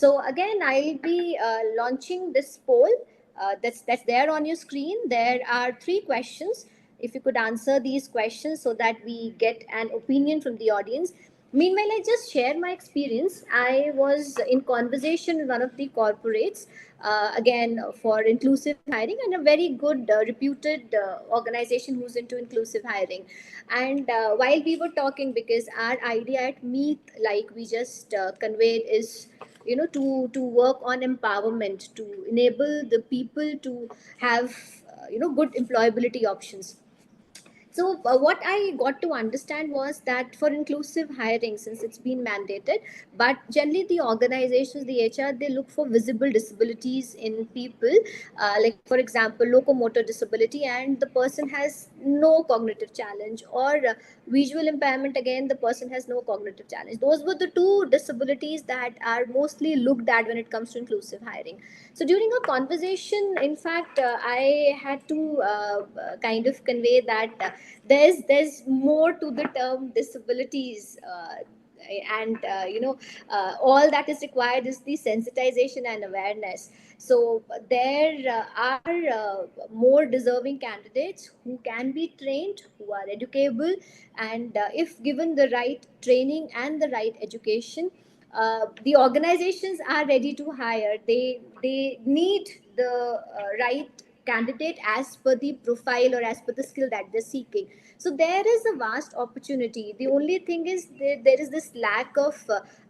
So again, I'll be launching this poll. That's there on your screen. There are three questions. If you could answer these questions so that we get an opinion from the audience. Meanwhile, I just share my experience. I was in conversation with one of the corporates, again for inclusive hiring, and a very good, reputed organization who's into inclusive hiring. And while we were talking, because our idea at Meet, like we just conveyed, is to work on empowerment, to enable the people to have good employability options. So what I got to understand was that for inclusive hiring, since it's been mandated, but generally the organizations, the HR, they look for visible disabilities in people, like for example, locomotor disability, and the person has no cognitive challenge, or visual impairment. Again, the person has no cognitive challenge. Those were the two disabilities that are mostly looked at when it comes to inclusive hiring. So during a conversation, in fact, I had to kind of convey that there's more to the term disabilities. And all that is required is the sensitization and awareness. So there are more deserving candidates who can be trained, who are educable, and if given the right training and the right education, the organizations are ready to hire. They need the right candidate as per the profile or as per the skill that they're seeking. So there is a vast opportunity. The only thing is there is this lack of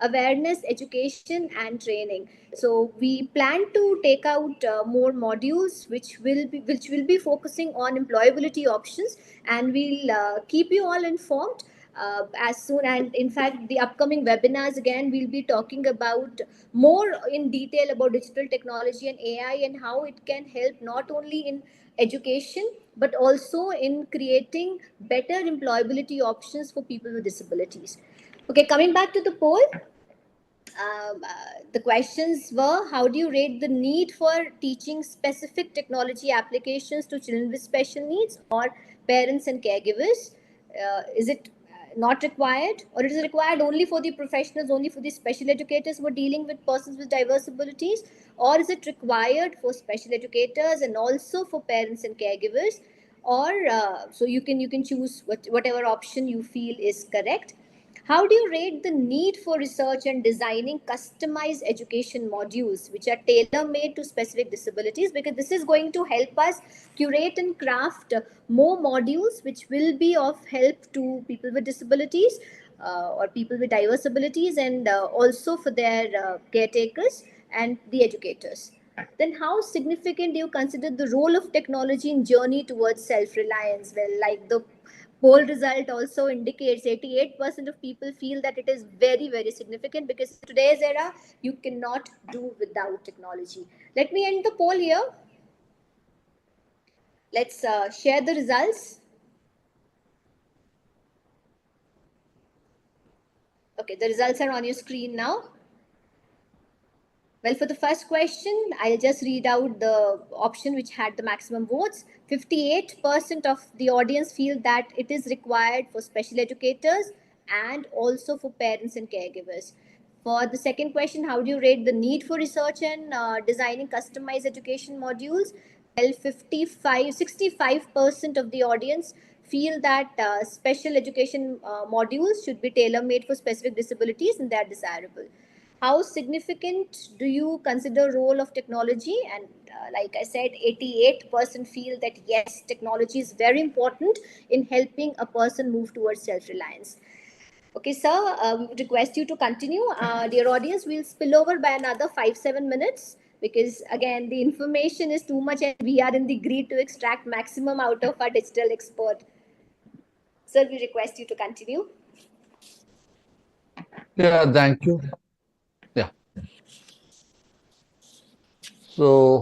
awareness, education, and training. So we plan to take out more modules which will be focusing on employability options, and we'll keep you all informed as soon. And in fact, the upcoming webinars, again, we'll be talking about more in detail about digital technology and AI, and how it can help not only in education but also in creating better employability options for people with disabilities. Okay, coming back to the poll, the questions were: how do you rate the need for teaching specific technology applications to children with special needs or parents and caregivers? Is it not required, or it is required only for the professionals, only for the special educators who are dealing with persons with diverse abilities, or is it required for special educators and also for parents and caregivers? Or so you can choose whatever option you feel is correct. How do you rate the need for research and designing customized education modules which are tailor made to specific disabilities? Because this is going to help us curate and craft more modules which will be of help to people with disabilities, or people with diverse abilities, and also for their caretakers and the educators. Then, how significant do you consider the role of technology in journey towards self reliance? Well, like the poll result also indicates, 88% of people feel that it is very, very significant, because in today's era, you cannot do without technology. Let me end the poll here. Let's share the results. Okay, the results are on your screen now. Well, for the first question, I'll just read out the option which had the maximum votes. 58% of the audience feel that it is required for special educators and also for parents and caregivers. For the second question, how do you rate the need for research and designing customized education modules? Well, 65% of the audience feel that special education modules should be tailor made for specific disabilities and they are desirable. How significant do you consider role of technology? And like I said, 88% feel that yes, technology is very important in helping a person move towards self-reliance. Okay, sir, we would request you to continue. Dear audience, we'll spill over by another 5-7 minutes, because again, the information is too much and we are in the greed to extract maximum out of our digital expert. Sir, we request you to continue. Yeah, thank you. Yeah. So